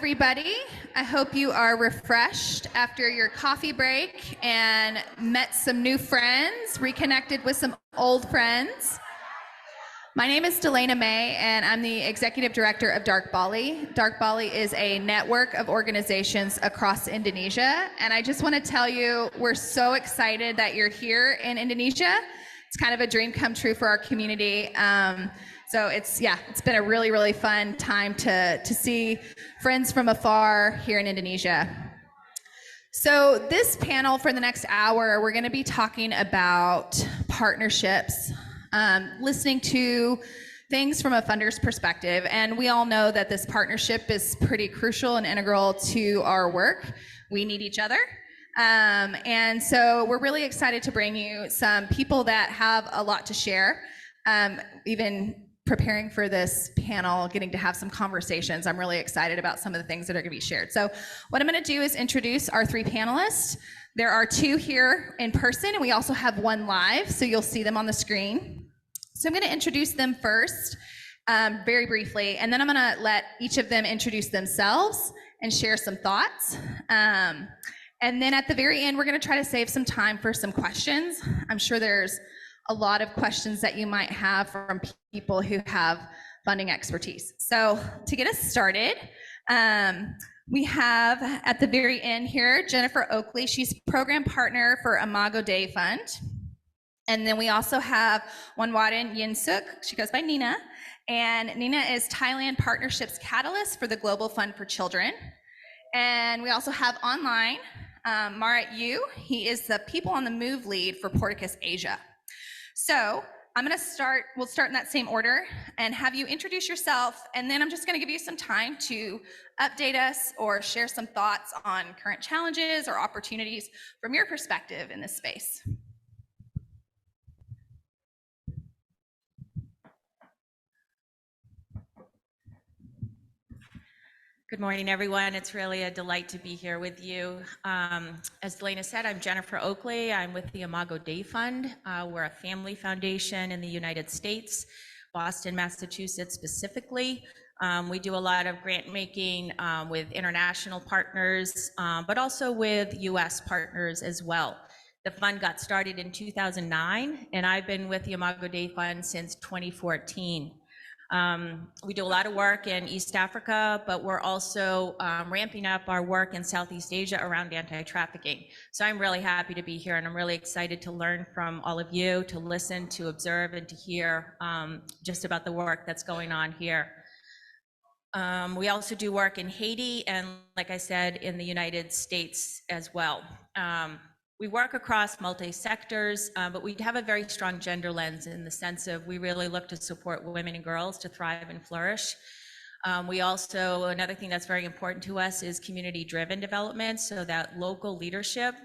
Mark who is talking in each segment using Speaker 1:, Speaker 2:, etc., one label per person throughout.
Speaker 1: everybody. I hope you are refreshed after your coffee break and met some new friends, reconnected with some old friends. My name is Delana May, and I'm the Executive Director of Dark Bali. Dark Bali is a network of organizations across Indonesia, and I just want to tell you, we're so excited that you're here in Indonesia. It's kind of a dream come true for our community. So it's been a really, really fun time to see friends from afar here in Indonesia. So this panel for the next hour, we're going to be talking about partnerships, listening to things from a funder's perspective. And we all know that this partnership is pretty crucial and integral to our work. We need each other. And so we're really excited to bring you some people that have a lot to share. Even preparing for this panel, getting to have some conversations, I'm really excited about some of the things that are going to be shared. So what I'm going to do is introduce our three panelists. There are two here in person, and we also have one live, so you'll see them on the screen. So I'm going to introduce them first, very briefly, and then I'm going to let each of them introduce themselves and share some thoughts. And then at the very end, we're going to try to save some time for some questions. I'm sure there's a lot of questions that you might have from people who have funding expertise. So to get us started, we have at the very end here, Jennifer Oakley. She's program partner for Imago Dei Fund. And then we also have Wanwadan Yinsuk. She goes by Nina. And Nina is Thailand Partnerships Catalyst for the Global Fund for Children. And we also have online Marat Yu. He is the People on the Move lead for Porticus Asia. So we'll start in that same order and have you introduce yourself, and then I'm just going to give you some time to update us or share some thoughts on current challenges or opportunities from your perspective in this space.
Speaker 2: Good morning, everyone. It's really a delight to be here with you. As Delana said, I'm Jennifer Oakley. I'm with the Imago Dei Fund. We're a family foundation in the United States, Boston, Massachusetts specifically. We do a lot of grant making with international partners, but also with US partners as well. The fund got started in 2009, and I've been with the Imago Dei Fund since 2014. We do a lot of work in East Africa, but we're also ramping up our work in Southeast Asia around anti-trafficking. So I'm really happy to be here, and I'm really excited to learn from all of you, to listen, to observe, and to hear just about the work that's going on here. We also do work in Haiti and, like I said, in the United States as well. We work across multi-sectors, but we have a very strong gender lens in the sense of we really look to support women and girls to thrive and flourish. We also, another thing that's very important to us is community-driven development, so that local leadership,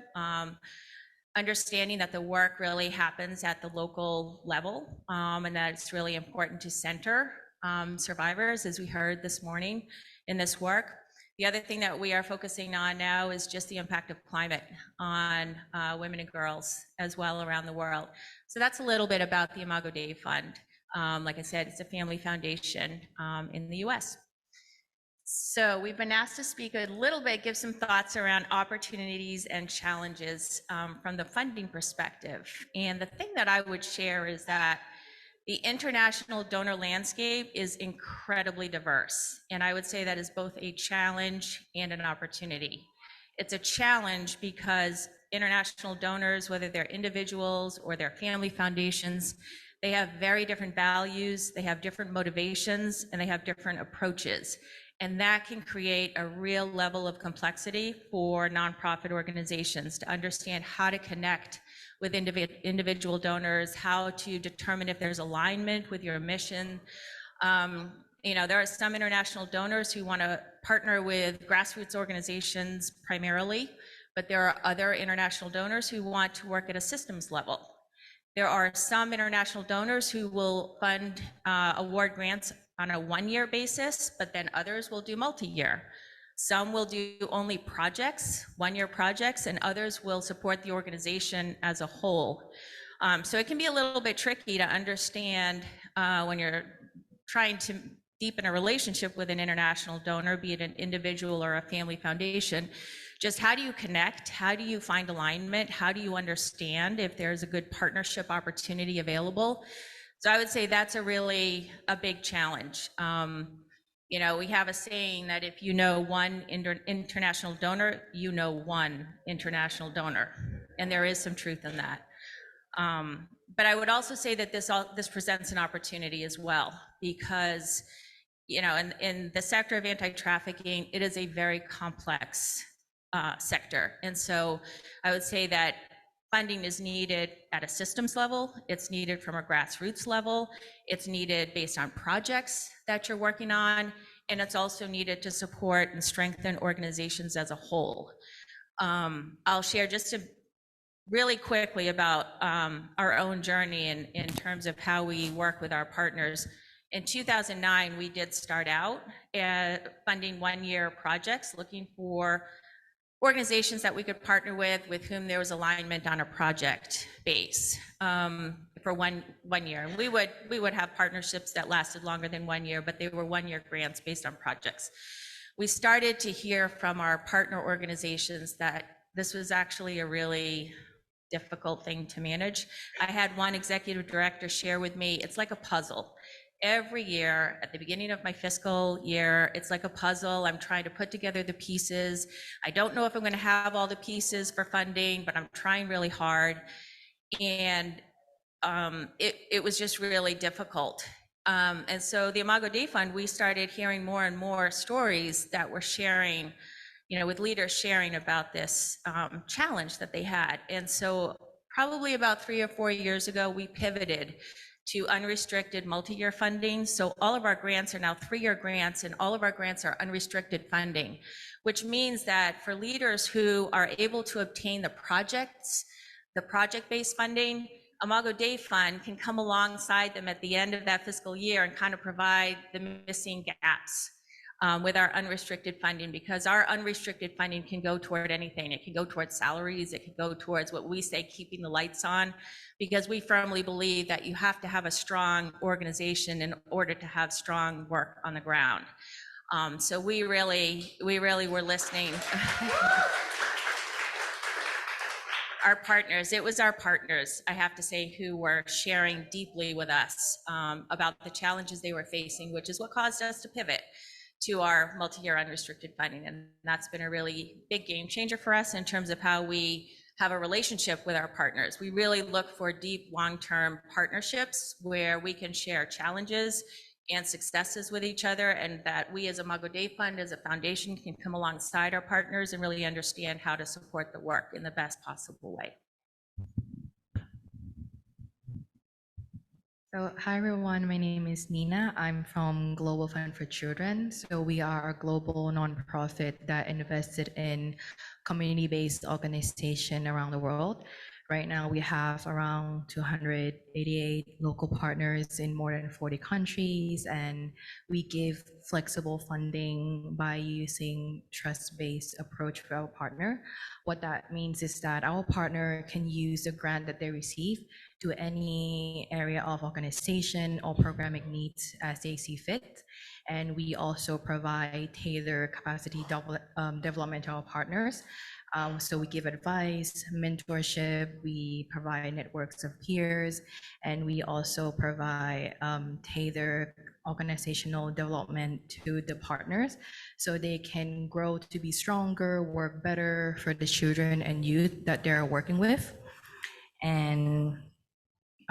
Speaker 2: understanding that the work really happens at the local level, and that it's really important to center survivors, as we heard this morning in this work. The other thing that we are focusing on now is just the impact of climate on women and girls as well around the world. So that's a little bit about the Imago Dei Fund. Like I said, it's a family foundation in the US. So we've been asked to speak a little bit, give some thoughts around opportunities and challenges from the funding perspective. And the thing that I would share is that the international donor landscape is incredibly diverse, and I would say that is both a challenge and an opportunity. It's a challenge because international donors, whether they're individuals or they're family foundations, they have very different values, they have different motivations, and they have different approaches. And that can create a real level of complexity for nonprofit organizations to understand how to connect with individual donors, how to determine if there's alignment with your mission. There are some international donors who want to partner with grassroots organizations primarily, but there are other international donors who want to work at a systems level. There are some international donors who will fund award grants on a one-year basis, but then others will do multi-year. Some will do only projects, one-year projects, and others will support the organization as a whole. So it can be a little bit tricky to understand when you're trying to deepen a relationship with an international donor, be it an individual or a family foundation, just how do you connect? How do you find alignment? How do you understand if there's a good partnership opportunity available? So I would say that's a big challenge. We have a saying that if you know one international donor, you know one international donor, and there is some truth in that. But I would also say that this presents an opportunity as well, because in the sector of anti-trafficking, it is a very complex sector, and so I would say that funding is needed at a systems level, it's needed from a grassroots level, it's needed based on projects that you're working on, and it's also needed to support and strengthen organizations as a whole. I'll share just really quickly about our own journey in terms of how we work with our partners. In 2009, we did start out funding one-year projects, looking for organizations that we could partner with whom there was alignment on a project base for one year. And we would have partnerships that lasted longer than 1 year, but they were one-year grants based on projects. We started to hear from our partner organizations that this was actually a really difficult thing to manage. I had one executive director share with me, it's like a puzzle. Every year at the beginning of my fiscal year, it's like a puzzle. I'm trying to put together the pieces. I don't know if I'm going to have all the pieces for funding, but I'm trying really hard. And it was just really difficult. And so the Imago Dei Fund, we started hearing more and more stories that were sharing, with leaders sharing about this challenge that they had. And so probably about 3 or 4 years ago, we pivoted to unrestricted multi-year funding. So all of our grants are now 3-year grants, and all of our grants are unrestricted funding, which means that for leaders who are able to obtain the project-based funding, Imago Dei Fund can come alongside them at the end of that fiscal year and kind of provide the missing gaps with our unrestricted funding, because our unrestricted funding can go toward anything. It can go towards salaries, it can go towards what we say, keeping the lights on, because we firmly believe that you have to have a strong organization in order to have strong work on the ground. So we really were listening. Our partners, it was our partners, I have to say, who were sharing deeply with us about the challenges they were facing, which is what caused us to pivot to our multi-year unrestricted funding. And that's been a really big game changer for us in terms of how we have a relationship with our partners. We really look for deep, long-term partnerships where we can share challenges and successes with each other, and that we as Imago Dei Fund, as a foundation, can come alongside our partners and really understand how to support the work in the best possible way.
Speaker 3: So, hi everyone, my name is Nina. I'm from Global Fund for Children. So we are a global nonprofit that invested in community-based organization around the world. Right now we have around 288 local partners in more than 40 countries, and we give flexible funding by using trust-based approach for our partner. What that means is that our partner can use the grant that they receive to any area of organization or programming needs as they see fit. And we also provide tailored capacity development to our partners. So we give advice, mentorship, we provide networks of peers, and we also provide tailored organizational development to the partners so they can grow to be stronger, work better for the children and youth that they're working with. And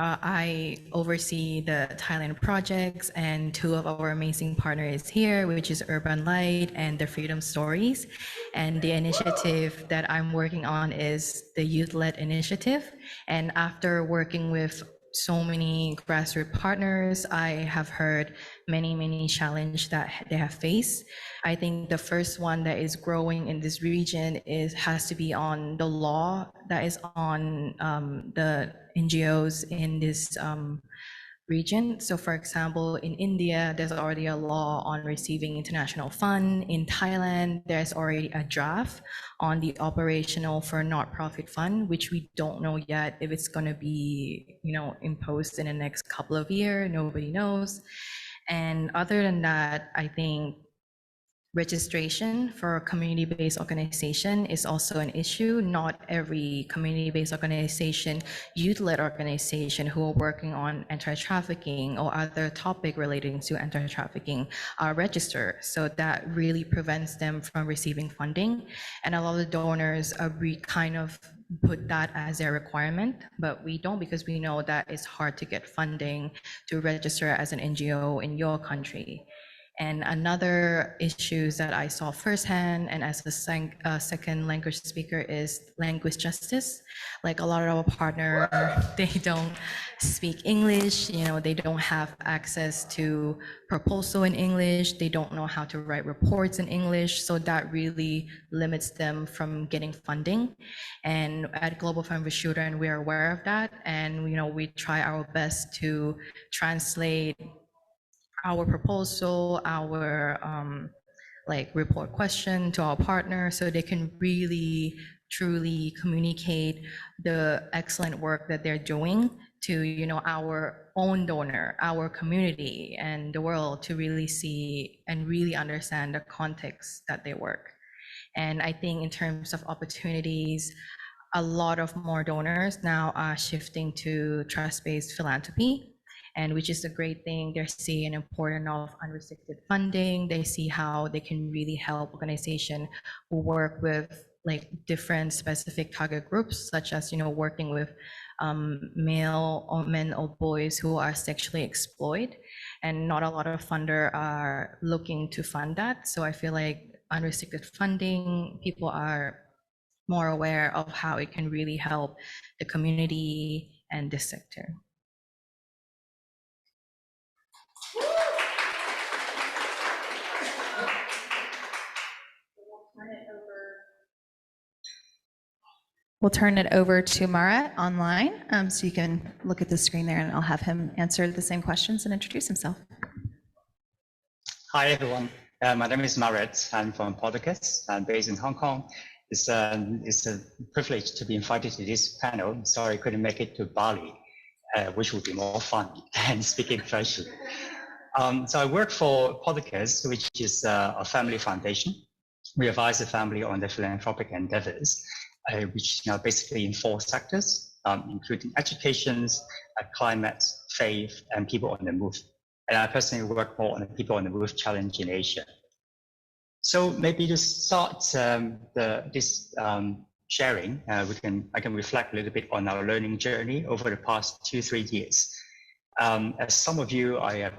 Speaker 3: I oversee the Thailand projects, and 2 of our amazing partners here, which is Urban Light and the Freedom Stories. And the initiative that I'm working on is the Youth-Led Initiative. And after working with so many grassroots partners, I have heard many challenges that they have faced. I think the first one that is growing in this region has to be on the law that is on the NGOs in this region. So for example, in India, there's already a law on receiving international fund. In Thailand, there's already a draft on the operational for not-profit fund, which we don't know yet if it's going to be, imposed in the next couple of years. Nobody knows. And other than that, I think registration for a community-based organization is also an issue. Not every community-based organization, youth-led organization who are working on anti-trafficking or other topic relating to anti-trafficking are registered. So that really prevents them from receiving funding. And a lot of the donors kind of put that as their requirement, but we don't, because we know that it's hard to get funding to register as an NGO in your country. And another issues that I saw firsthand and as a second language speaker is language justice. Like a lot of our partners, they don't speak English, you know, they don't have access to proposal in English, they don't know how to write reports in English, so that really limits them from getting funding. And at Global Fund for Children, we are aware of that, and you know, we try our best to translate our proposal, our like report question to our partner, so they can really truly communicate the excellent work that they're doing to, you know, our own donor, our community, and the world to really see and really understand the context that they work. And I think in terms of opportunities, a lot of more donors now are shifting to trust-based philanthropy, and which is a great thing. They're seeing an importance of unrestricted funding. They see how they can really help organizations who work with like different specific target groups, such as, you know, working with male or men or boys who are sexually exploited, and not a lot of funders are looking to fund that. So I feel like unrestricted funding, people are more aware of how it can really help the community and this sector.
Speaker 1: We'll turn it over to Marat online, so you can look at the screen there, and I'll have him answer the same questions and introduce himself.
Speaker 4: Hi, everyone. My name is Marat. I'm from Porticus. I'm based in Hong Kong. It's a privilege to be invited to this panel. Sorry I couldn't make it to Bali, which would be more fun than speaking virtually. So I work for Porticus, which is a family foundation. We advise the family on their philanthropic endeavors, which are basically in 4 sectors, including education, climate, faith, and people on the move. And I personally work more on the people on the move challenge in Asia. So maybe to start this sharing, I can reflect a little bit on our learning journey over the past 2-3 years. As some of you, I have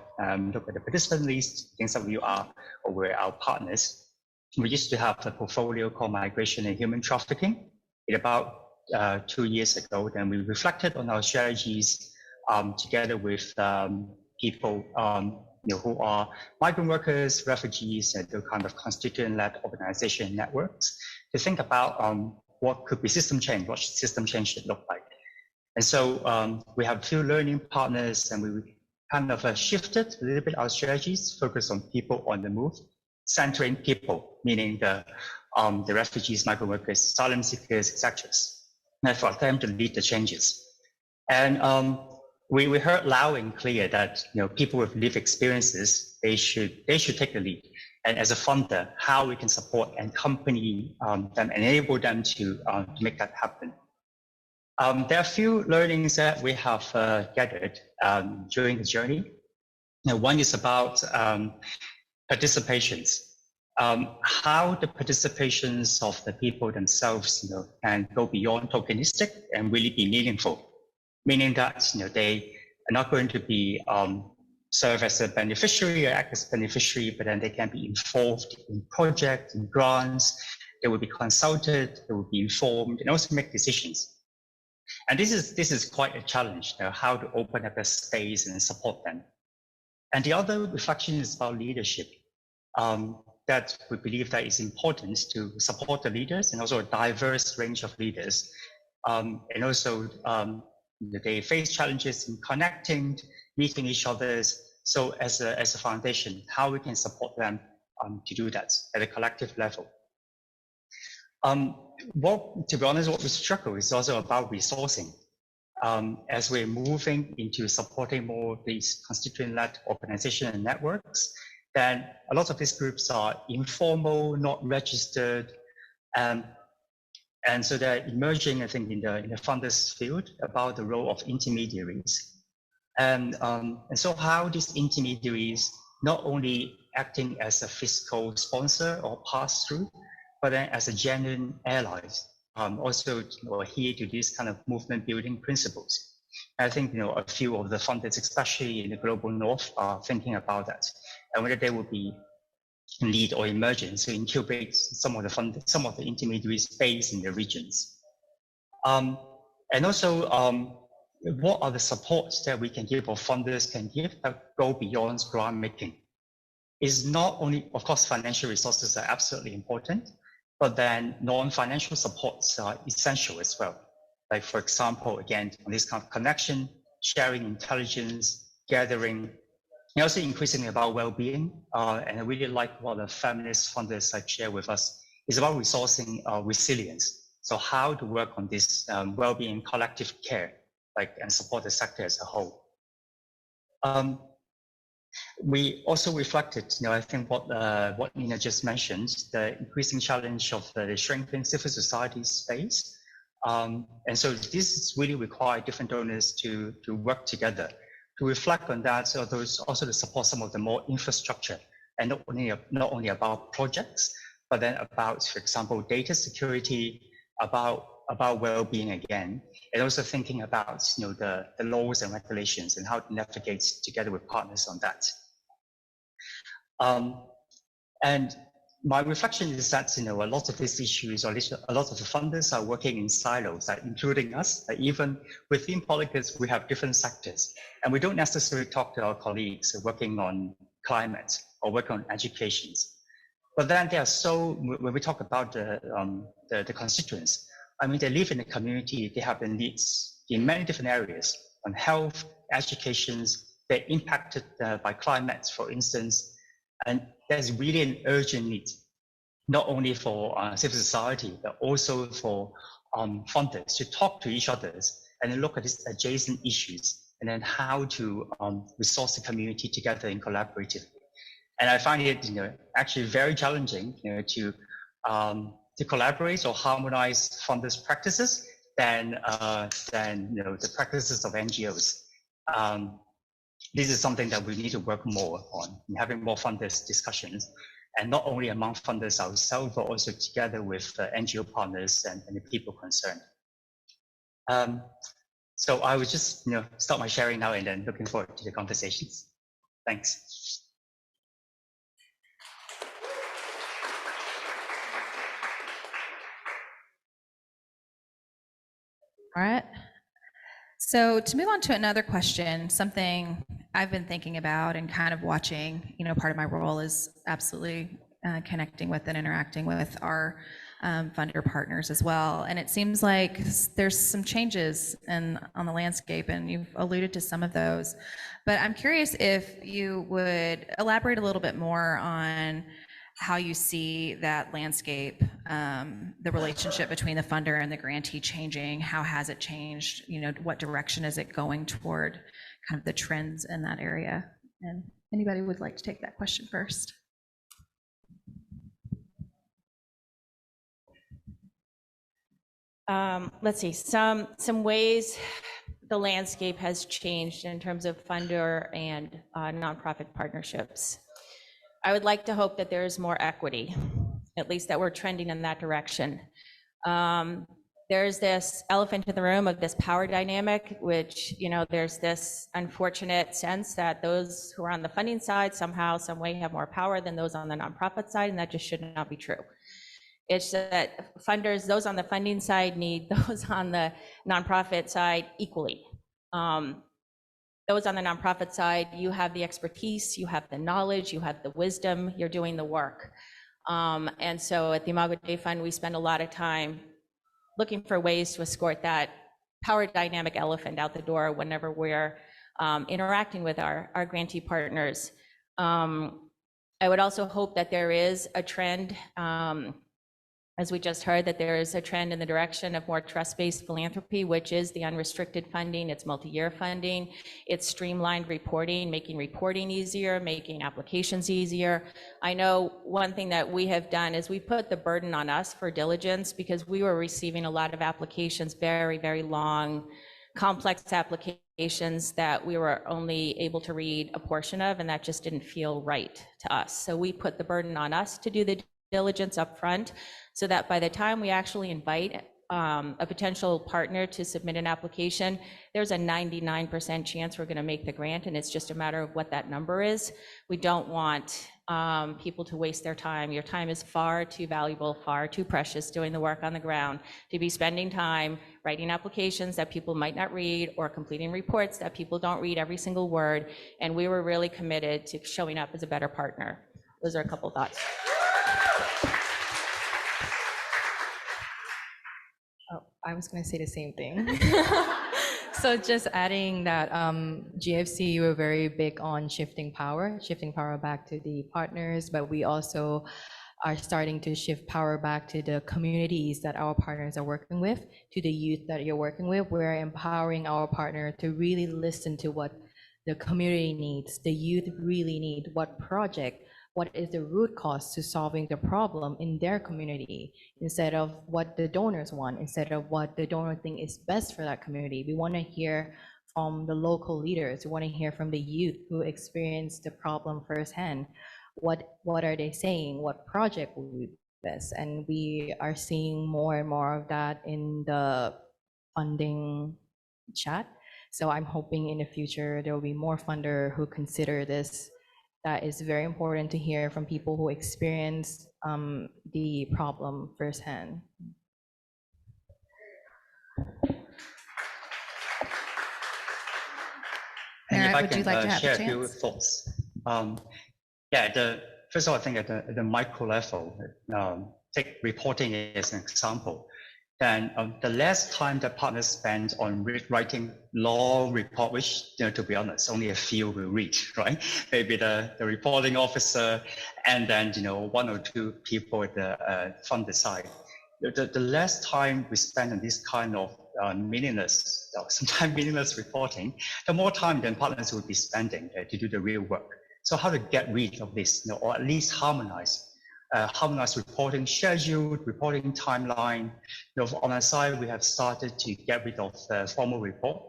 Speaker 4: looked at the participant list. I think some of you are or were our partners. We used to have a portfolio called Migration and Human Trafficking. About 2 years ago, then we reflected on our strategies together with people who are migrant workers, refugees, and the kind of constituent-led organization networks to think about what could be system change, what system change should look like. And so we have a few learning partners, and we kind of shifted a little bit our strategies, focus on people on the move, centering people, meaning the refugees, migrant workers, asylum seekers, etc. And for them to lead the changes. And we heard loud and clear that people with lived experiences, they should take the lead. And as a funder, how we can support and accompany them, enable them to make that happen. There are a few learnings that we have gathered during the journey. One is about participations. How the participations of the people themselves can go beyond tokenistic and really be meaningful. Meaning that they are not going to be serve as a beneficiary or act as a beneficiary, but then they can be involved in projects, in grants, they will be consulted, they will be informed, and also make decisions. And this is quite a challenge, how to open up a space and support them. And the other reflection is about leadership. That we believe that it's important to support the leaders and also a diverse range of leaders. And also they face challenges in connecting, meeting each other. So as a foundation, how we can support them to do that at a collective level. To be honest, what we struggle is also about resourcing. as we're moving into supporting more of these constituent-led organizations and networks, then a lot of these groups are informal, not registered, and so they're emerging, I think, in the funders field about the role of intermediaries. And so how these intermediaries not only acting as a fiscal sponsor or pass-through, but then as a genuine allies, also adhere to these kind of movement building principles. I think a few of the funders, especially in the global north, are thinking about that, and whether they will be lead or emergent to incubate some of the intermediaries based in the regions. And also, what are the supports that we can give or funders can give that go beyond grant making? Is not only, of course, financial resources are absolutely important, but then non-financial supports are essential as well. Like, for example, again, on this kind of connection, sharing intelligence, gathering, and also increasingly about well-being. And I really like what the feminist funders have shared with us is about resourcing resilience. So how to work on this well-being, collective care, and support the sector as a whole. We also reflected, I think what Nina just mentioned, the increasing challenge of the shrinking civil society space. And so this really requires different donors to work together, to reflect on that, so also to support some of the more infrastructure, and not only about projects, but then about, for example, data security, about well-being again, and also thinking about the laws and regulations and how to navigate together with partners on that. And my reflection is that a lot of these issues, or at least a lot of the funders, are working in silos, including us. Even within Porticus, we have different sectors, and we don't necessarily talk to our colleagues working on climate or working on education. But then there are when we talk about the constituents, I mean, they live in the community, they have the needs in many different areas on health, education, they're impacted by climate, for instance, and there's really an urgent need, not only for civil society, but also for funders to talk to each other and then look at these adjacent issues, and then how to resource the community together and collaboratively. And I find it actually very challenging to collaborate or harmonize funders' practices than the practices of NGOs. This is something that we need to work more on, having more funders discussions, and not only among funders ourselves, but also together with NGO partners and the people concerned. So I would just stop my sharing now and then looking forward to the conversations. Thanks.
Speaker 1: All right. So to move on to another question, something I've been thinking about and kind of watching, part of my role is absolutely connecting with and interacting with our funder partners as well. And it seems like there's some changes on the landscape, and you've alluded to some of those. But I'm curious if you would elaborate a little bit more on how you see that landscape, the relationship between the funder and the grantee changing. How has it changed? What direction is it going toward, kind of the trends in that area? And anybody would like to take that question first?
Speaker 2: Let's see, some ways the landscape has changed in terms of funder and nonprofit partnerships. I would like to hope that there is more equity, at least that we're trending in that direction. There's this elephant in the room of this power dynamic, which, there's this unfortunate sense that those who are on the funding side somehow, some way have more power than those on the nonprofit side, and that just should not be true. It's that funders, those on the funding side, need those on the nonprofit side equally. Those on the nonprofit side, you have the expertise, you have the knowledge, you have the wisdom, you're doing the work. And so at the Imago Dei Fund, we spend a lot of time looking for ways to escort that power dynamic elephant out the door whenever we're interacting with our grantee partners. I would also hope that there is a trend As we just heard, that there is a trend in the direction of more trust-based philanthropy, which is the unrestricted funding. It's multi-year funding. It's streamlined reporting, making reporting easier, making applications easier. I know one thing that we have done is we put the burden on us for diligence, because we were receiving a lot of applications, very, very long, complex applications that we were only able to read a portion of, and that just didn't feel right to us. So we put the burden on us to do the diligence up front, so that by the time we actually invite a potential partner to submit an application, there's a 99% chance we're going to make the grant, and it's just a matter of what that number is. We don't want people to waste their time. Your time is far too valuable, far too precious doing the work on the ground to be spending time writing applications that people might not read, or completing reports that people don't read every single word. And we were really committed to showing up as a better partner. Those are a couple thoughts.
Speaker 3: Oh, I was going to say the same thing. So just adding that GFC, we're very big on shifting power back to the partners, but we also are starting to shift power back to the communities that our partners are working with, to the youth that you're working with. We're empowering our partner to really listen to what the community needs, the youth really need, what project, what is the root cause to solving the problem in their community, instead of what the donors want, instead of what the donor think is best for that community. We want to hear from the local leaders. We want to hear from the youth who experience the problem firsthand. What are they saying? What project will be best? And we are seeing more and more of that in the funding chat. So I'm hoping in the future there will be more funder who consider this. That is very important to hear from people who experience the problem firsthand.
Speaker 1: Merritt,
Speaker 4: If I
Speaker 1: would you
Speaker 4: can
Speaker 1: like to have
Speaker 4: share
Speaker 1: a
Speaker 4: a few
Speaker 1: chance?
Speaker 4: thoughts. First of all, I think at the micro level, take reporting as an example. Then the less time that partners spend on writing long report, which, to be honest, only a few will read, right? Maybe the reporting officer, and then, one or two people at the funder side. The less time we spend on this kind of sometimes meaningless reporting, the more time then partners will be spending to do the real work. So how to get rid of this, or at least harmonize reporting schedule, reporting timeline. On our side, we have started to get rid of the formal report.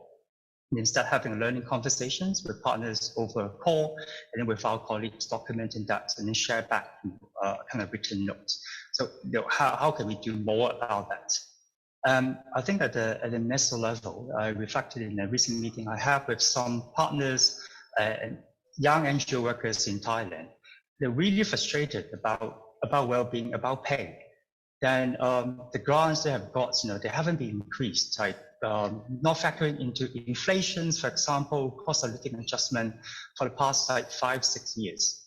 Speaker 4: Instead, having learning conversations with partners over a call, and then with our colleagues documenting that, and then share back kind of written notes. So, how can we do more about that? I think at the meso level, I reflected in a recent meeting I had with some partners, young NGO workers in Thailand. They're really frustrated about well-being, about pay. Then the grants they have got, they haven't been increased, like not factoring into inflations, for example, cost of living adjustment for the past 5-6 years.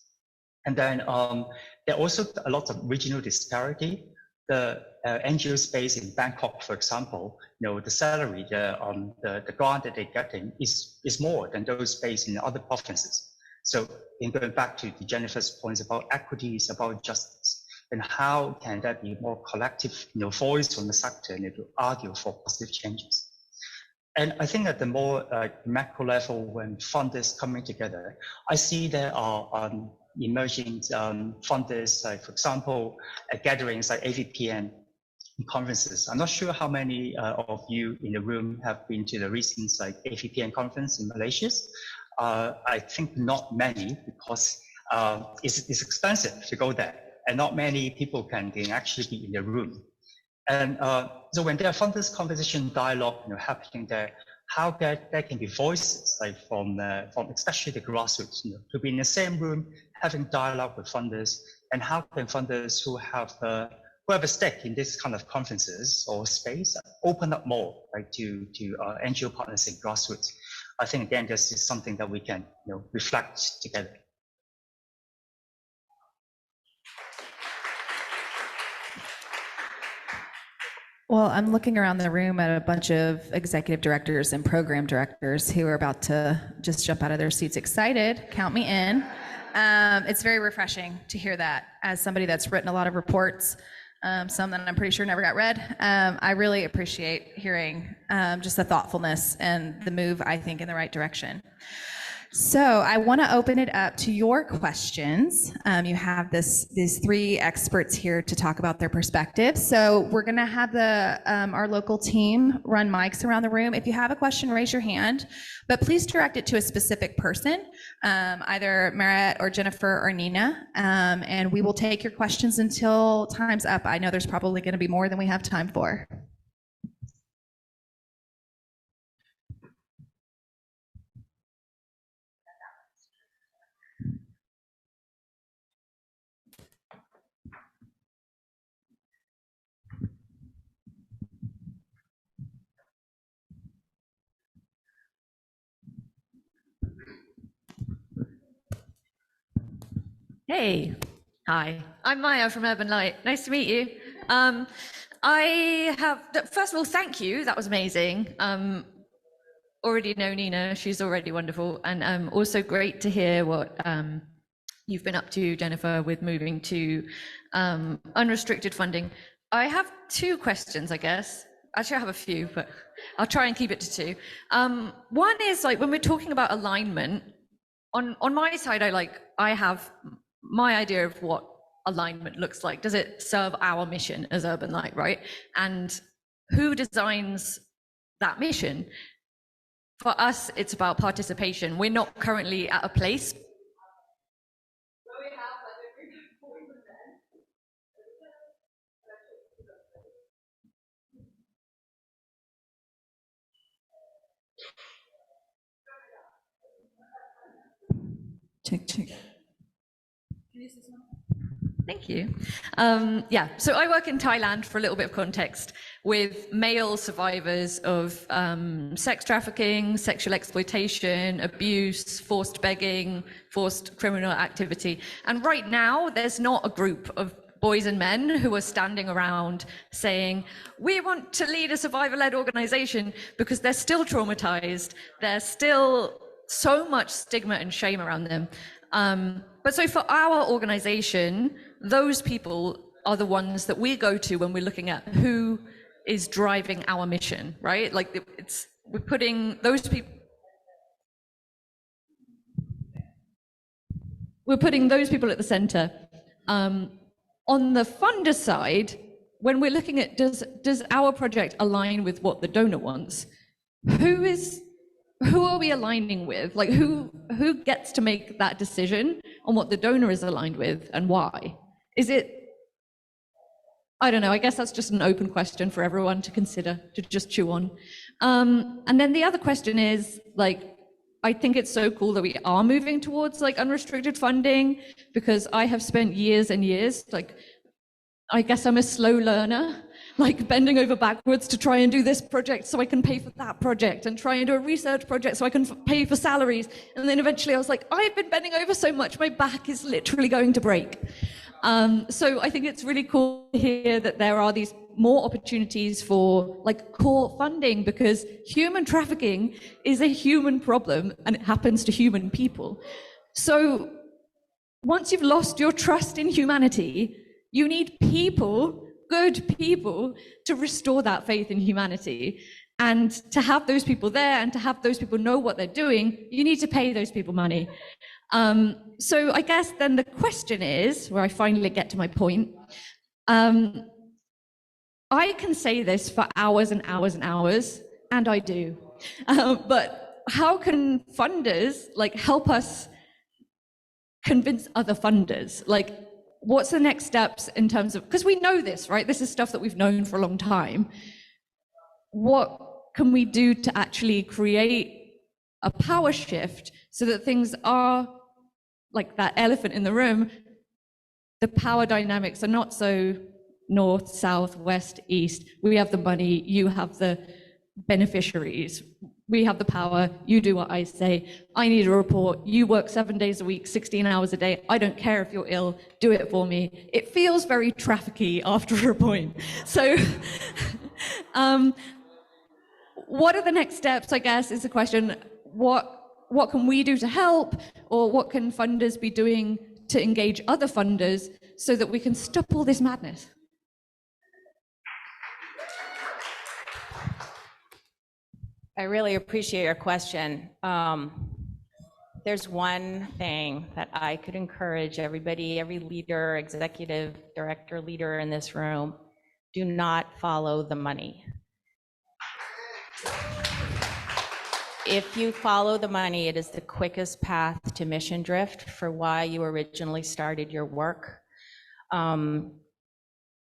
Speaker 4: And then there are also a lot of regional disparity. The NGO space in Bangkok, for example, the salary, the grant that they're getting is more than those based in other provinces. So in going back to Jennifer's points about equities, about justice, and how can that be more collective voice from the sector and to argue for positive changes. And I think at the more macro level, when funders coming together, I see there are emerging funders, like, for example, gatherings like AVPN conferences. I'm not sure how many of you in the room have been to the recent AVPN conference in Malaysia. I think not many, because it's expensive to go there, and not many people can actually be in the room. And so when there are funders conversation dialogue happening there, how there can be voices from especially the grassroots to be in the same room having dialogue with funders, and how can funders who have a stake in this kind of conferences or space open up more to NGO partners in grassroots. I think again this is something that we can reflect together.
Speaker 1: Well, I'm looking around the room at a bunch of executive directors and program directors who are about to just jump out of their seats excited. Count me in. It's very refreshing to hear that as somebody that's written a lot of reports some that I'm pretty sure never got read. I really appreciate hearing just the thoughtfulness and the move, I think, in the right direction. So I want to open it up to your questions. You have these three experts here to talk about their perspectives. So we're going to have our local team run mics around the room. If you have a question, raise your hand, but please direct it to a specific person, either Marit or Jennifer or Nina, and we will take your questions until time's up. I know there's probably going to be more than we have time for.
Speaker 5: Hey, hi, I'm Maya from Urban Light. Nice to meet you. First of all, thank you. That was amazing. Already know Nina, she's already wonderful. And also great to hear what you've been up to, Jennifer, with moving to unrestricted funding. I have two questions, I guess. Actually, I have a few, but I'll try and keep it to two. One is like when we're talking about alignment, on my side, I have my idea of what alignment looks like. Does it serve our mission as Urban Light, right? And who designs that mission? For us, it's about participation. We're not currently at a place where we have
Speaker 1: Check.
Speaker 5: Thank you. Yeah, so I work in Thailand, for a little bit of context, with male survivors of sex trafficking, sexual exploitation, abuse, forced begging, forced criminal activity. And right now, there's not a group of boys and men who are standing around saying, we want to lead a survivor-led organization, because they're still traumatized. There's still so much stigma and shame around them. But so for our organization, those people are the ones that we go to when we're looking at who is driving our mission, right? Like we're putting those people at the center. On the funder side, when we're looking at does our project align with what the donor wants, who are we aligning with? Like who gets to make that decision on what the donor is aligned with and why? Is it, I don't know, I guess that's just an open question for everyone to consider, to just chew on. And then the other question is, like, I think it's so cool that we are moving towards like unrestricted funding, because I have spent years and years, like, I guess I'm a slow learner, like bending over backwards to try and do this project so I can pay for that project, and try and do a research project so I can pay for salaries. And then eventually I was like, I've been bending over so much, my back is literally going to break. So I think it's really cool to hear that there are these more opportunities for like core funding, because human trafficking is a human problem and it happens to human people. So once you've lost your trust in humanity, you need people, good people, to restore that faith in humanity. And to have those people there and to have those people know what they're doing, you need to pay those people money. So I guess then the question is, where I finally get to my point, I can say this for hours and hours and hours, and I do. But how can funders like help us convince other funders? Like, what's the next steps in terms of, because we know this, right? This is stuff that we've known for a long time. What can we do to actually create a power shift so that things are like that elephant in the room? The power dynamics are not so north, south, west, east. We have the money, you have the beneficiaries. We have the power, you do what I say. I need a report, you work 7 days a week, 16 hours a day. I don't care if you're ill, do it for me. It feels very trafficky after a point. So what are the next steps, I guess, is the question. What can we do to help, or what can funders be doing to engage other funders so that we can stop all this madness?
Speaker 2: I really appreciate your question. There's one thing that I could encourage everybody, every leader, executive, director, leader in this room, do not follow the money. If you follow the money, it is the quickest path to mission drift for why you originally started your work.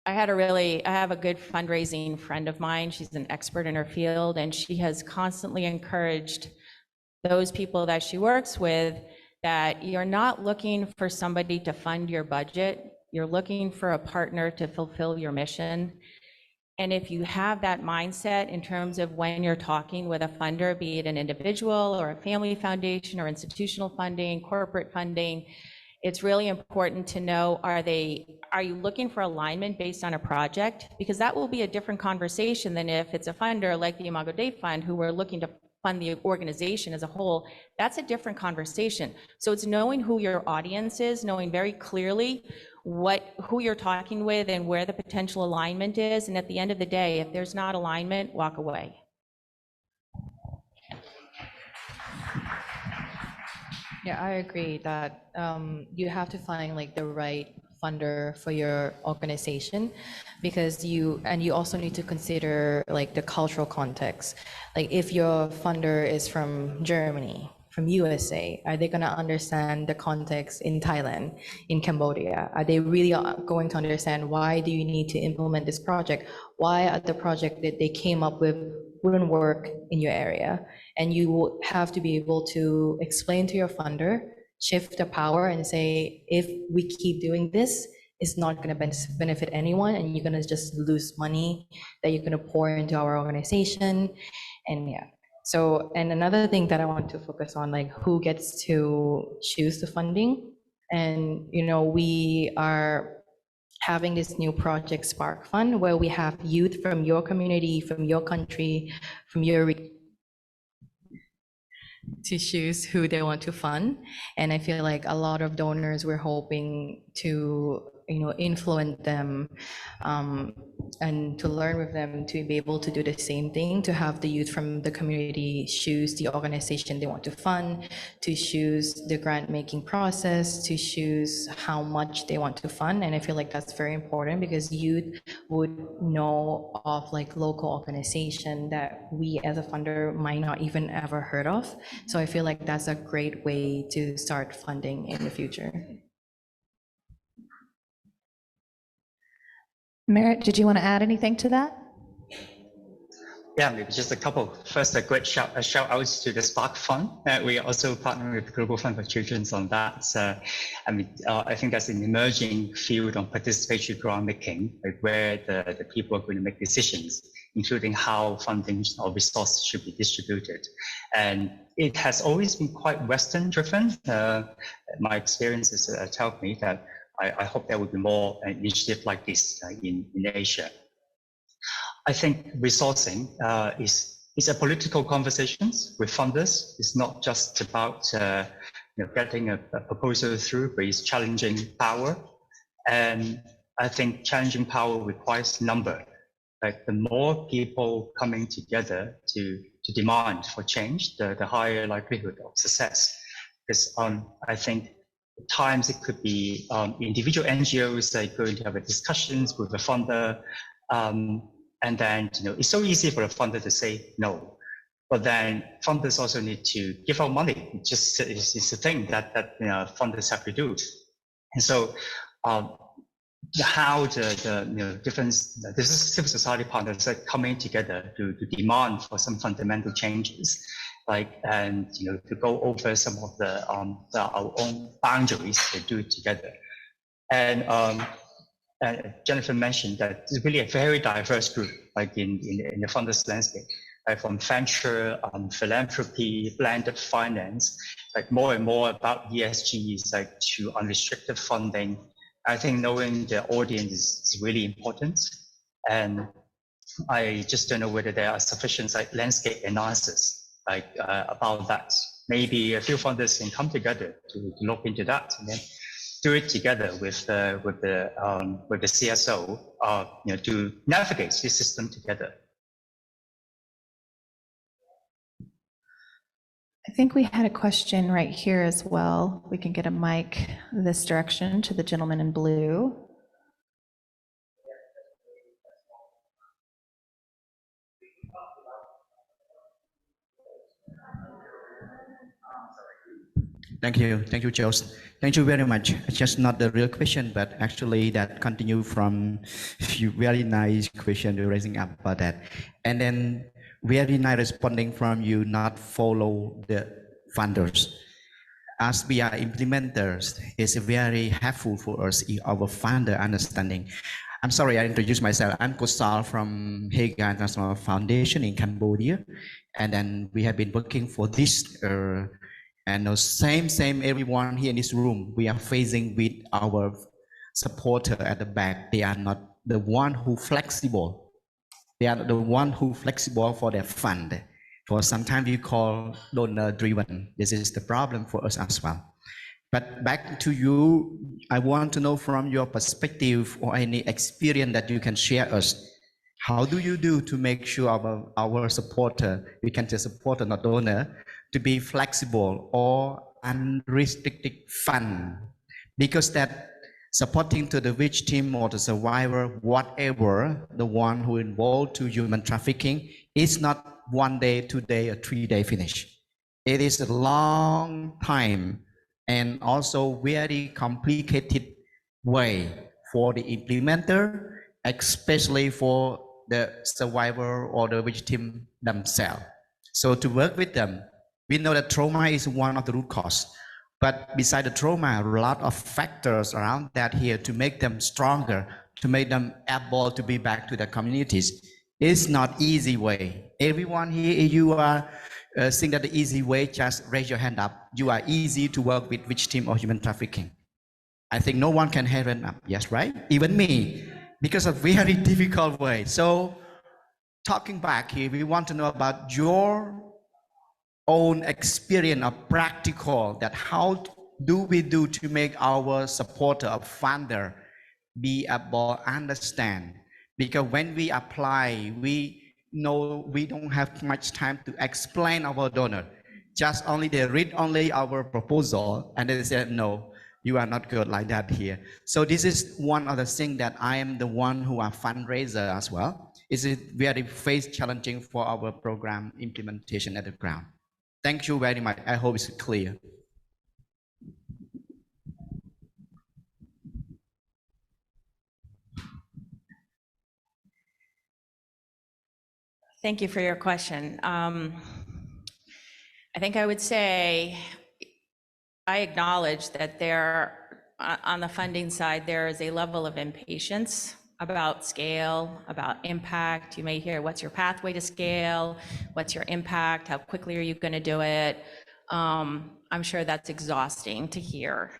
Speaker 2: I have a good fundraising friend of mine. She's an expert in her field, and she has constantly encouraged those people that she works with that you're not looking for somebody to fund your budget. You're looking for a partner to fulfill your mission. And if you have that mindset in terms of when you're talking with a funder, be it an individual or a family foundation or institutional funding, corporate funding, it's really important to know, are you looking for alignment based on a project? Because that will be a different conversation than if it's a funder like the Imago Dei Fund who are looking to fund the organization as a whole. That's a different conversation. So it's knowing who your audience is, knowing very clearly who you're talking with and where the potential alignment is. And at the end of the day, if there's not alignment, walk away.
Speaker 3: Yeah, I agree that you have to find like the right funder for your organization, because you also need to consider like the cultural context. Like if your funder is from Germany, from USA, are they going to understand the context in Thailand, in Cambodia? Are they really going to understand why do you need to implement this project? Why are the project that they came up with wouldn't work in your area? And you will have to be able to explain to your funder, shift the power and say, if we keep doing this, it's not going to benefit anyone, and you're going to just lose money that you're going to pour into our organization. And yeah. So, and another thing that I want to focus on, like who gets to choose the funding. And, you know, we are having this new project Spark Fund where we have youth from your community, from your country, from your region to choose who they want to fund. And I feel like a lot of donors were hoping to, you know, influence them and to learn with them to be able to do the same thing, to have the youth from the community choose the organization they want to fund, to choose the grant making process, to choose how much they want to fund. And I feel like that's very important because youth would know of like local organization that we as a funder might not even ever heard of. So I feel like that's a great way to start funding in the future.
Speaker 1: Merritt, did you want to add anything to that?
Speaker 4: Yeah, maybe just a couple. First, a great shout out to the Spark Fund. We also partner with the Global Fund for Children on that. I think that's an emerging field on participatory grant making, like where the people are going to make decisions, including how funding or resources should be distributed. And it has always been quite Western driven. My experiences tell me that I hope there will be more initiatives like this in Asia. I think resourcing is a political conversations with funders. It's not just about getting a proposal through, but it's challenging power. And I think challenging power requires number. Like the more people coming together to demand for change, the higher likelihood of success. Because I think at times it could be individual NGOs that are going to have a discussions with the funder. And then, it's so easy for a funder to say no, but then funders also need to give out money. It's a thing that funders have to do. And so, how the different civil society partners are coming together to demand for some fundamental changes, and to go over some of our own boundaries to do it together. And Jennifer mentioned that it's really a very diverse group, like in the funders landscape, from venture, philanthropy, blended finance, like more and more about ESGs, like to unrestricted funding. I think knowing the audience is really important. And I just don't know whether there are sufficient landscape analysis about that. Maybe a few funders can come together to look into that and then do it together with the CSO, to navigate this system together.
Speaker 6: I think we had a question right here as well. We can get a mic this direction to the gentleman in blue.
Speaker 7: Thank you, Jose. Thank you very much. It's just not the real question, but actually that continue from few very nice question you're raising up about that. And then very nice responding from you, not follow the funders. As we are implementers, it's very helpful for us in our funder understanding. I'm sorry, I introduced myself. I'm Kosal from Haga International Foundation in Cambodia. And then we have been working for this and the same everyone here in this room, we are facing with our supporter at the back. They are not the one who flexible. They are the one who flexible for their fund. For sometimes we call donor driven. This is the problem for us as well. But back to you, I want to know from your perspective or any experience that you can share us. How do you do to make sure our supporter, we can say supporter, not donor, to be flexible or unrestricted fund? Because that supporting to the victim or the survivor, whatever, the one who involved to human trafficking, is not 1 day, 2 day, or 3 day finish. It is a long time and also very complicated way for the implementer, especially for the survivor or the victim themselves. So to work with them, we know that trauma is one of the root cause, but beside the trauma, a lot of factors around that here to make them stronger, to make them able to be back to their communities. It's not easy way. Everyone here, you are saying that the easy way, just raise your hand up. You are easy to work with victim of human trafficking. I think no one can hand up, yes, right? Even me, because of very difficult way. So talking back here, we want to know about your own experience of practical, that how do we do to make our supporter or funder be able to understand? Because when we apply, we know we don't have much time to explain our donor. Just only they read only our proposal and they said, no, you are not good like that here. So this is one of the things that I am the one who are fundraiser as well. Is it very face challenging for our program implementation at the ground? Thank you very much. I hope it's clear.
Speaker 2: Thank you for your question. I think I would say I acknowledge that on the funding side, there is a level of impatience about scale, about impact. You may hear, what's your pathway to scale? What's your impact? How quickly are you going to do it? I'm sure that's exhausting to hear.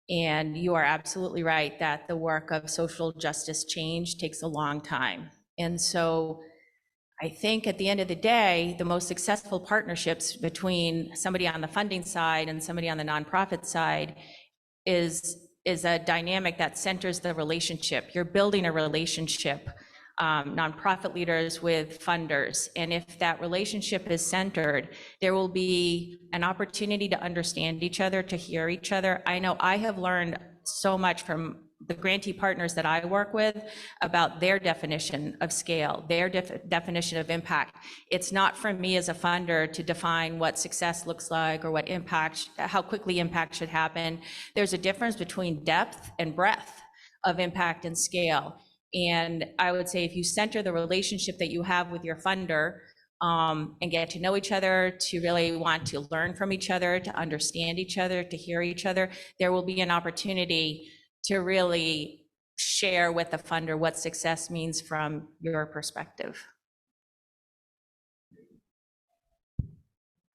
Speaker 2: And you are absolutely right that the work of social justice change takes a long time. And so I think at the end of the day, the most successful partnerships between somebody on the funding side and somebody on the nonprofit side is a dynamic that centers the relationship. You're building a relationship, nonprofit leaders with funders. And if that relationship is centered, there will be an opportunity to understand each other, to hear each other. I know I have learned so much from the grantee partners that I work with about their definition of scale, their definition of impact. It's not for me as a funder to define what success looks like or what impact, how quickly impact should happen. There's a difference between depth and breadth of impact and scale. And I would say if you center the relationship that you have with your funder and get to know each other, to really want to learn from each other, to understand each other, to hear each other, there will be an opportunity to really share with the funder what success means from your perspective.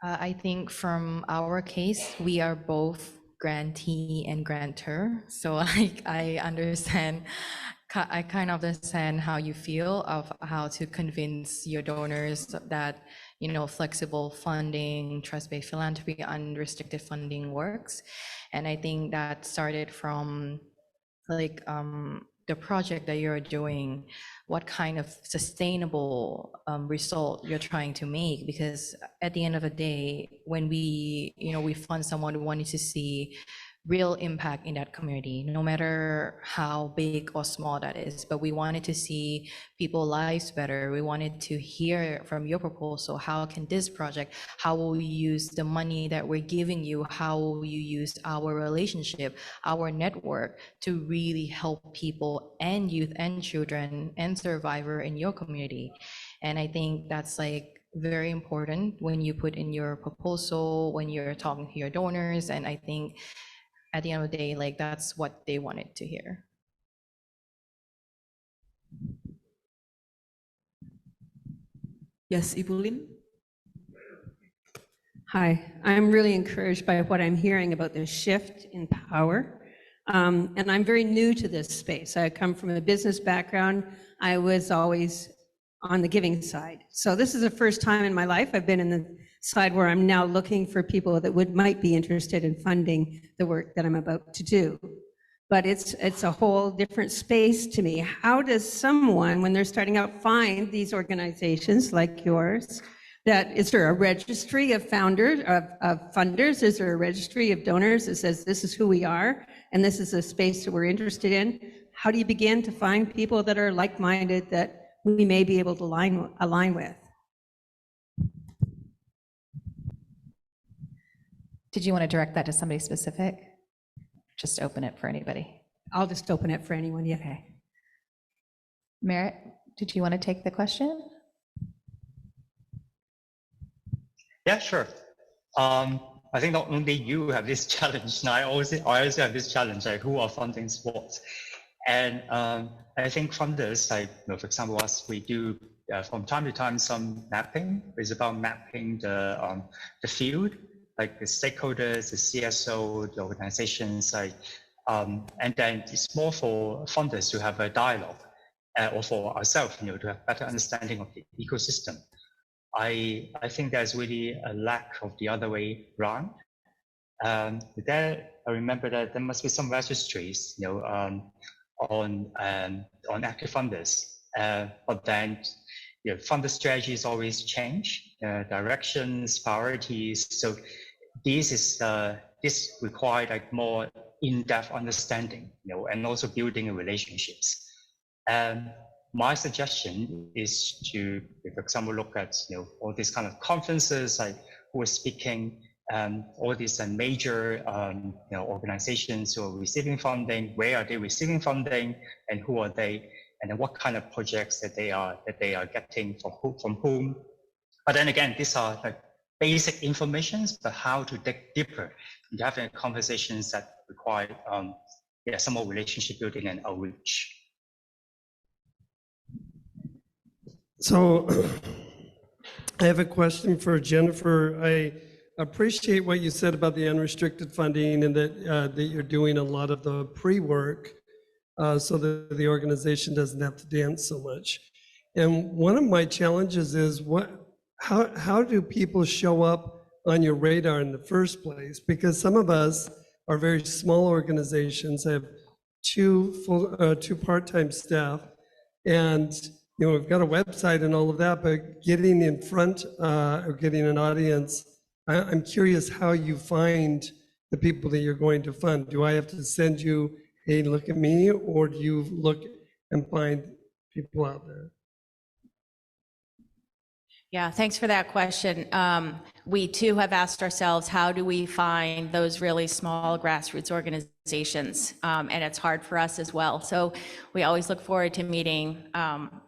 Speaker 3: I think from our case, we are both grantee and grantor. So I understand, I kind of understand how you feel of how to convince your donors that, you know, flexible funding, trust-based philanthropy, unrestricted funding works. And I think that started from like the project that you're doing, what kind of sustainable result you're trying to make. Because at the end of the day, when we fund someone, we wanted to see real impact in that community, no matter how big or small that is. But we wanted to see people's lives better. We wanted to hear from your proposal, how can this project, how will you use the money that we're giving you, how will you use our relationship, our network to really help people and youth and children and survivor in your community. And I think that's like very important when you put in your proposal, when you're talking to your donors. And I think at the end of the day, like that's what they wanted to hear.
Speaker 8: Yes, Ibu Lin.
Speaker 9: Hi, I'm really encouraged by what I'm hearing about the shift in power. And I'm very new to this space. I come from a business background. I was always on the giving side. So this is the first time in my life I've been in the side where I'm now looking for people that might be interested in funding the work that I'm about to do. But it's a whole different space to me. How does someone, when they're starting out, find these organizations like yours? Is there a registry of founders, of funders? Is there a registry of donors that says this is who we are and this is a space that we're interested in? How do you begin to find people that are like-minded that we may be able to align with?
Speaker 6: Did you want to direct that to somebody specific? Just open it for anybody.
Speaker 9: I'll just open it for anyone, yeah.
Speaker 6: Okay. Merritt, did you want to take the question?
Speaker 4: Yeah, sure. I think not only you have this challenge, I also have this challenge, like who are funding what. And I think funders, like, for example, us, we do from time to time some mapping. It's about mapping the field, like the stakeholders, the CSO, the organizations, like, and then it's more for funders to have a dialogue, or for ourselves, to have better understanding of the ecosystem. I think there's really a lack of the other way around. I remember that there must be some registries, on active funders, but then funder strategies always change, directions, priorities. So this required like more in-depth understanding, and also building relationships. My suggestion is to, for example, look at all these kind of conferences, like who are speaking, all these major organizations who are receiving funding, where are they receiving funding, and who are they, and then what kind of projects that they are getting from whom. But then again, these are like basic informations, but how to dig deeper into having conversations that require some more relationship building and outreach.
Speaker 10: So I have a question for Jennifer. I appreciate what you said about the unrestricted funding and that you're doing a lot of the pre-work so that the organization doesn't have to dance so much. And one of my challenges is how do people show up on your radar in the first place? Because some of us are very small organizations, have two part-time staff, and we've got a website and all of that, but getting in front or getting an audience, I'm curious how you find the people that you're going to fund. Do I have to send you, hey, look at me, or do you look and find people out there?
Speaker 2: Yeah, thanks for that question. We too have asked ourselves, how do we find those really small grassroots organizations? And it's hard for us as well. So we always look forward to meeting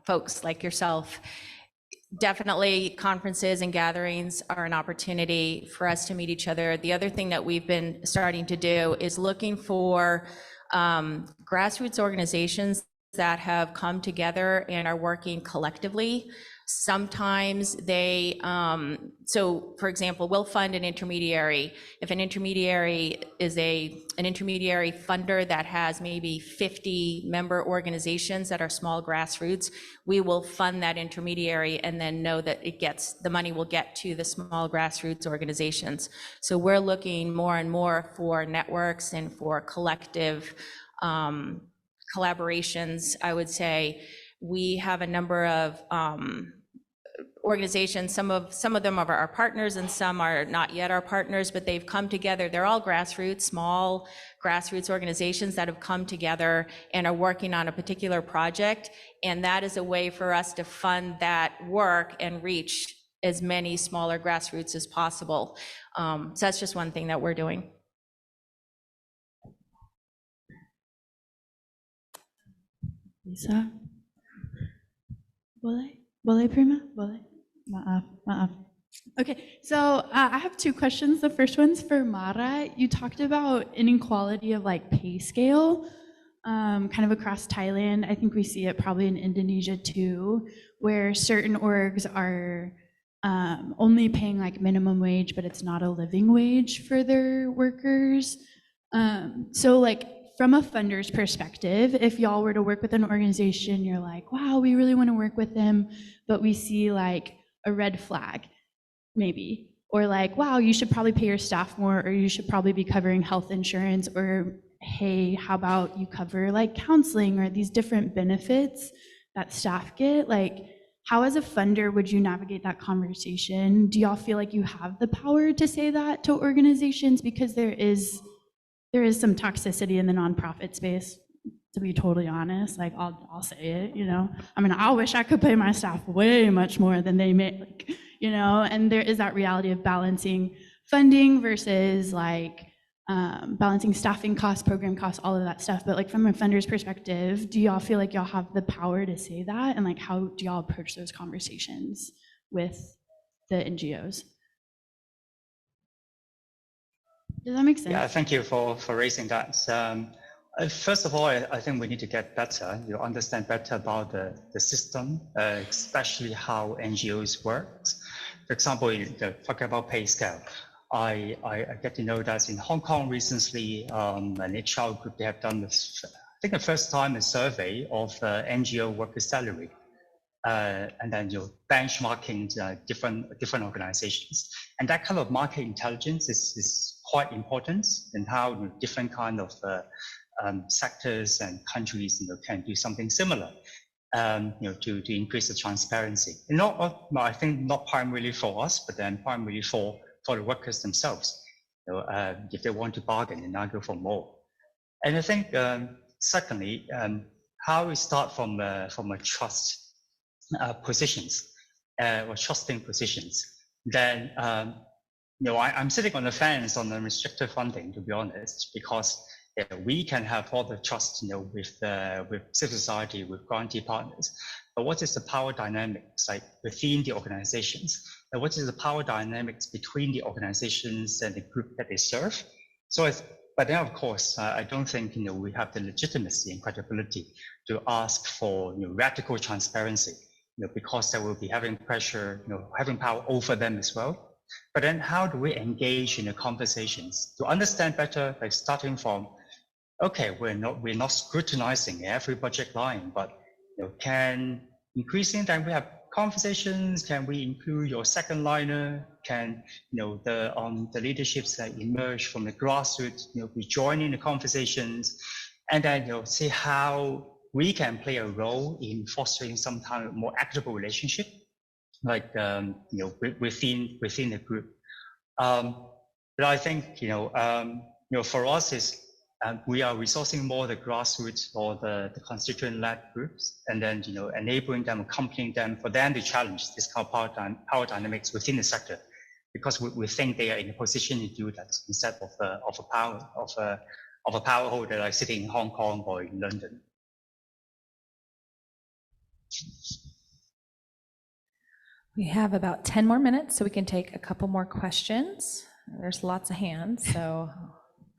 Speaker 2: folks like yourself. Definitely conferences and gatherings are an opportunity for us to meet each other. The other thing that we've been starting to do is looking for grassroots organizations that have come together and are working collectively. Sometimes they, so for example, we'll fund an intermediary. If an intermediary is an intermediary funder that has maybe 50 member organizations that are small grassroots, we will fund that intermediary and then know that the money will get to the small grassroots organizations. So we're looking more and more for networks and for collective collaborations, I would say. We have a number of organizations, some of them are our partners and some are not yet our partners, but they've come together. They're all grassroots, small grassroots organizations that have come together and are working on a particular project. And that is a way for us to fund that work and reach as many smaller grassroots as possible. So that's just one thing that we're doing.
Speaker 8: Lisa? Boleh Prima? Boleh? Maaf, maaf. Okay, so I have two questions. The first one's for Mara. You talked about inequality of like pay scale, kind of across Thailand. I think we see it probably in Indonesia too, where certain orgs are only paying like minimum wage, but it's not a living wage for their workers. So like from a funder's perspective, if y'all were to work with an organization, you're like, wow, we really want to work with them, but we see like a red flag, maybe, or like, wow, you should probably pay your staff more, or you should probably be covering health insurance, or hey, how about you cover like counseling or these different benefits that staff get? Like, how as a funder would you navigate that conversation? Do y'all feel like you have the power to say that to organizations? Because there is some toxicity in the nonprofit space, to be totally honest. Like, I'll say it, you know. I mean, I wish I could pay my staff way much more than they make, like, you know, and there is that reality of balancing funding versus like balancing staffing costs, program costs, all of that stuff. But like from a funder's perspective, do y'all feel like y'all have the power to say that? And like, how do y'all approach those conversations with the NGOs? Does that make sense?
Speaker 4: Yeah, thank you for raising that. First of all, I think we need to get better, understand better about the system, especially how NGOs work. For example, talking about pay scale, I get to know that in Hong Kong recently, an HR group, they have done this, I think the first time a survey of NGO workers' salary. And then benchmarking different organizations, and that kind of market intelligence is quite important in how different kind of sectors and countries can do something similar, to increase the transparency. And I think not primarily for us, but then primarily for the workers themselves. If they want to bargain and argue for more. And I think secondly, how we start from a trust. Positions or trusting positions, then I'm sitting on the fence on the restricted funding, to be honest, because we can have all the trust with civil society, with grantee partners, but what is the power dynamics like within the organizations, and what is the power dynamics between the organizations and the group that they serve? But then, of course, I don't think we have the legitimacy and credibility to ask for radical transparency. Because they will be having pressure, having power over them as well. But then how do we engage in the conversations to understand better, like starting from, okay, we're not scrutinizing every budget line, but can increasing that we have conversations, can we include your second liner? Can the leaderships that emerge from the grassroots, be joining the conversations, and then see how we can play a role in fostering some kind of more equitable relationship, like within the group. But I think for us is we are resourcing more the grassroots or the constituent-led groups, and then enabling them, accompanying them for them to challenge this kind of power dynamics within the sector, because we think they are in a position to do that instead of a power holder like sitting in Hong Kong or in London.
Speaker 11: We have about 10 more minutes, so we can take a couple more questions. There's lots of hands, so.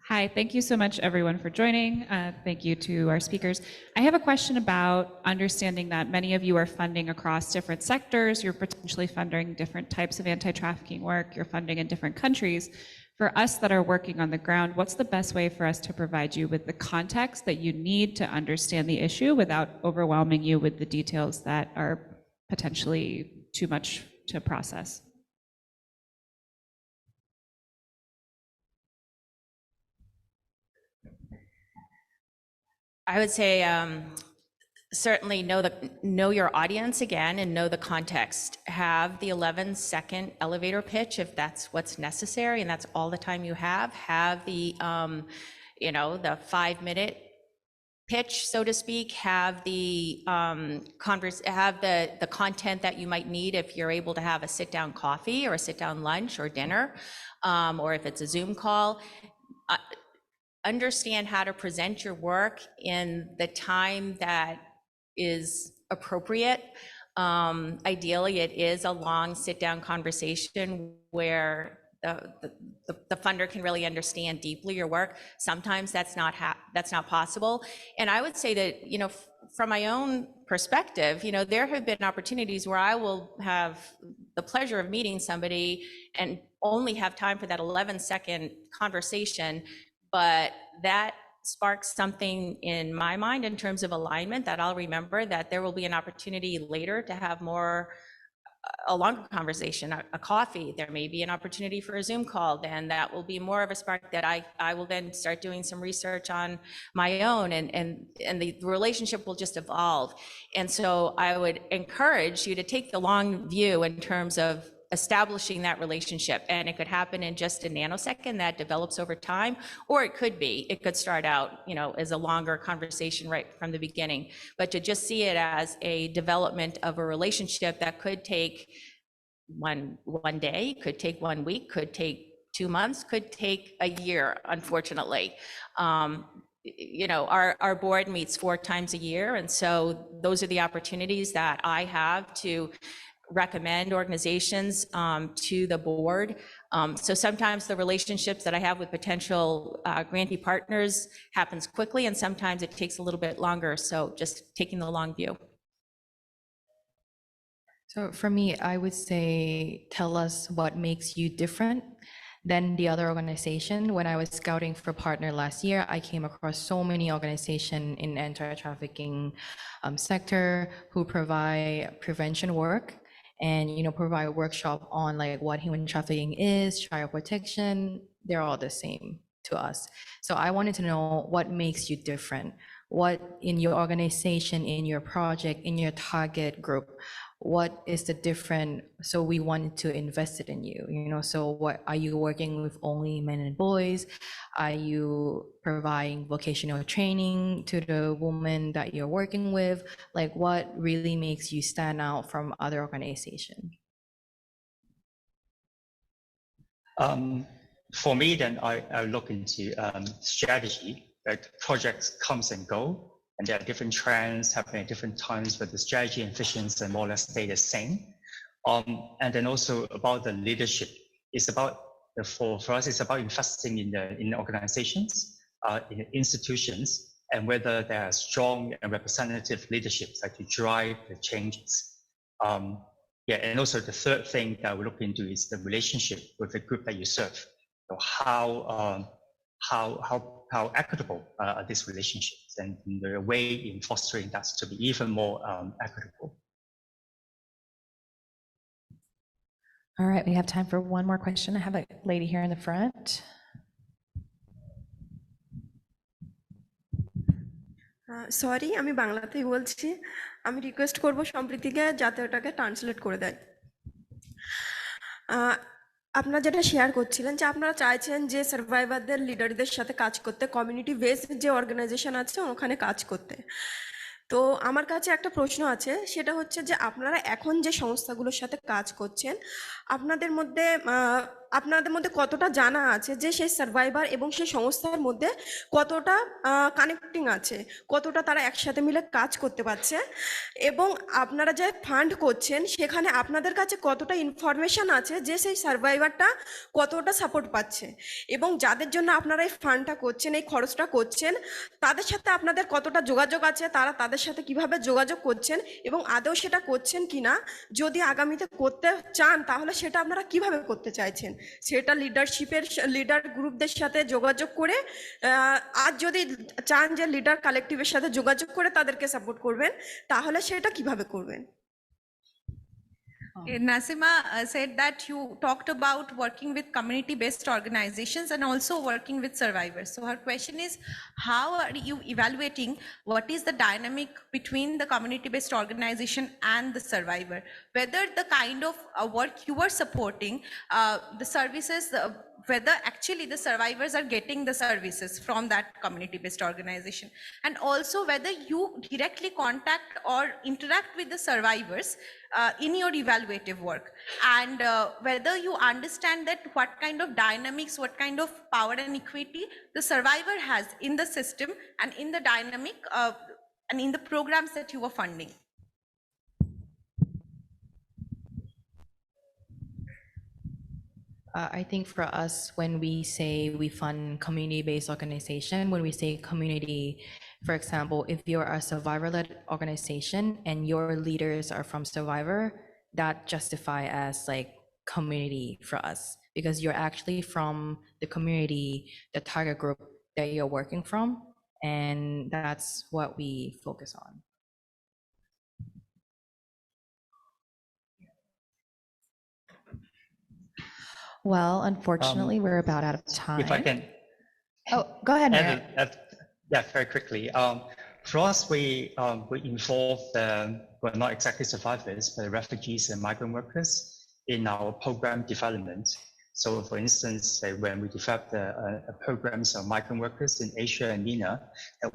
Speaker 12: Hi, thank you so much everyone for joining. Thank you to our speakers. I have a question about understanding that many of you are funding across different sectors. You're potentially funding different types of anti-trafficking work. You're funding in different countries. For us that are working on the ground, what's the best way for us to provide you with the context that you need to understand the issue without overwhelming you with the details that are potentially too much to process?
Speaker 2: I would say certainly know your audience again and know the context. Have the 11-second elevator pitch if that's what's necessary and that's all the time you have. Have the the 5-minute pitch, so to speak. Have the the content that you might need if you're able to have a sit-down coffee or a sit-down lunch or dinner, or if it's a Zoom call. Understand how to present your work in the time that is appropriate. Ideally, it is a long sit-down conversation where the funder can really understand deeply your work. Sometimes that's not possible. And I would say that, from my own perspective, there have been opportunities where I will have the pleasure of meeting somebody and only have time for that 11-second conversation, but that sparks something in my mind in terms of alignment that I'll remember, that there will be an opportunity later to have a longer conversation, a coffee. There may be an opportunity for a Zoom call, then that will be more of a spark that I will then start doing some research on my own, and the relationship will just evolve. And so I would encourage you to take the long view in terms of establishing that relationship, and it could happen in just a nanosecond that develops over time, or it could start out as a longer conversation right from the beginning. But to just see it as a development of a relationship that could take one day, could take 1 week, could take 2 months, could take a year, unfortunately. Our board meets 4 times a year, and so those are the opportunities that I have to recommend organizations to the board. So sometimes the relationships that I have with potential grantee partners happens quickly, and sometimes it takes a little bit longer. So just taking the long view.
Speaker 3: So for me, I would say, tell us what makes you different than the other organization. When I was scouting for partner last year, I came across so many organizations in anti-trafficking sector who provide prevention work and provide a workshop on like what human trafficking is, child protection. They're all the same to us. So I wanted to know what makes you different. What in your organization, in your project, in your target group, what is the different? So we wanted to invest it in you, so what are you working with, only men and boys? Are you providing vocational training to the women that you're working with? Like, what really makes you stand out from other organizations?
Speaker 4: For me, then I look into strategy. Like, projects comes and go, and there are different trends happening at different times, but the strategy and visions are more or less stay the same. And then also about the leadership, it's about for us, it's about investing in organizations, in institutions, and whether there are strong and representative leaderships that to drive the changes. And also the third thing that we look into is the relationship with the group that you serve. So how equitable are these relationships, and the way in fostering that to be even more equitable.
Speaker 11: All right, we have time for one more question. I have a lady here in the front.
Speaker 13: Sorry, আমি বাংলাতেই বলছি। আমি request করব সম্প্রীতিকে যাতে ওটাকে translate করে দেয়। আপনারা যেটা শেয়ার করছিলেন যে আপনারা চাইছেন যে সার্ভাইভারদের লিডারদের সাথে কাজ করতে, কমিউনিটি বেসড যে অর্গানাইজেশন আছে ওখানে কাজ করতে। তো আমার কাছে একটা প্রশ্ন আছে, সেটা হচ্ছে যে আপনারা এখন যে সংস্থাগুলোর সাথে কাজ করছেন, আপনাদের মধ্যে কতটা জানা আছে যে সেই সার্ভাইভার এবং সেই সংস্থার মধ্যে কতটা কানেক্টিং আছে, কতটা তারা একসাথে মিলে কাজ করতে পারছে, এবং আপনারা যে ফান্ড করছেন সেখানে আপনাদের কাছে কতটা ইনফরমেশন আছে যে সেই সার্ভাইভারটা কতটা সাপোর্ট পাচ্ছে, এবং যাদের জন্য আপনারা এই ফান্ডটা করছেন, এই খরচটা করছেন, তাদের সাথে আপনাদের কতটা যোগাযোগ আছে, তারা তাদের সাথে কিভাবে যোগাযোগ করছেন এবং আদৌ সেটা করছেন কিনা, যদি আগামীতে করতে চান তাহলে সেটা আপনারা কিভাবে করতে চাইছেন, সেটা লিডার গ্রুপদের সাথে যোগাযোগ করে, আর যদি চান যে লিডার কালেকটিভের সাথে যোগাযোগ করে তাদেরকে সাপোর্ট করবেন, তাহলে সেটা কিভাবে করবেন?
Speaker 14: Nasima said that you talked about working with community-based organizations and also working with survivors. So her question is, how are you evaluating what is the dynamic between the community-based organization and the survivor? Whether the kind of work you are supporting, the services, whether actually the survivors are getting the services from that community-based organization, and also whether you directly contact or interact with the survivors in your evaluative work, and whether you understand that what kind of dynamics, what kind of power and equity the survivor has in the system and in the dynamic and in the programs that you are funding.
Speaker 3: I think for us, when we say we fund community-based organization, when we say community, for example, if you're a survivor-led organization and your leaders are from survivor, that justify as like community for us, because you're actually from the community, the target group that you're working from, and that's what we focus on.
Speaker 6: Well, unfortunately, we're about out of time.
Speaker 4: If I can.
Speaker 6: Oh, go ahead, Mario.
Speaker 4: Yeah, very quickly. For us, we involve well, not exactly survivors, but refugees and migrant workers in our program development. So, for instance, when we developed programs of migrant workers in Asia and MENA,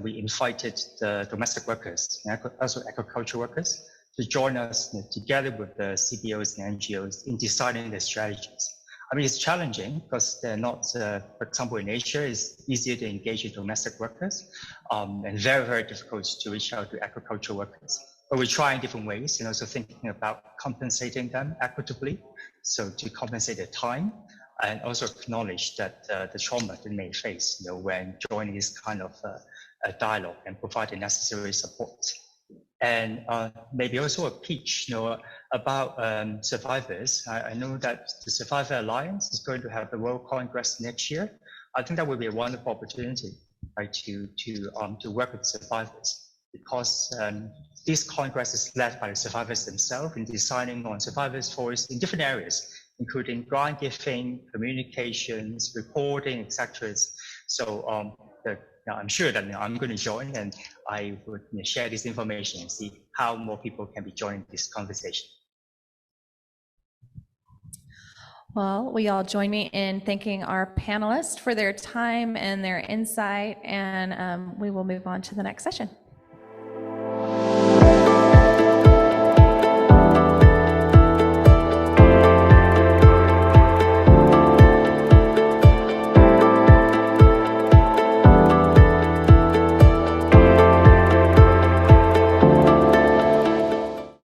Speaker 4: we invited the domestic workers, also agricultural workers, to join us together with the CBOs and NGOs in designing the strategies. I mean, it's challenging because they're not, for example, in Asia, it's easier to engage with domestic workers and very, very difficult to reach out to agricultural workers. But we're trying different ways, so thinking about compensating them equitably, so to compensate their time and also acknowledge that the trauma they may face, when joining this kind of a dialogue and provide the necessary support. And maybe also a pitch, about survivors. I know that the Survivor Alliance is going to have the World Congress next year. I think that would be a wonderful opportunity, right, to work with survivors, because this Congress is led by the survivors themselves in designing on survivors' voice in different areas, including grant giving, communications, reporting, etc. So I'm sure that I'm going to join, and I would share this information and see how more people can be joining this conversation.
Speaker 11: Well, will you all join me in thanking our panelists for their time and their insight, and we will move on to the next session.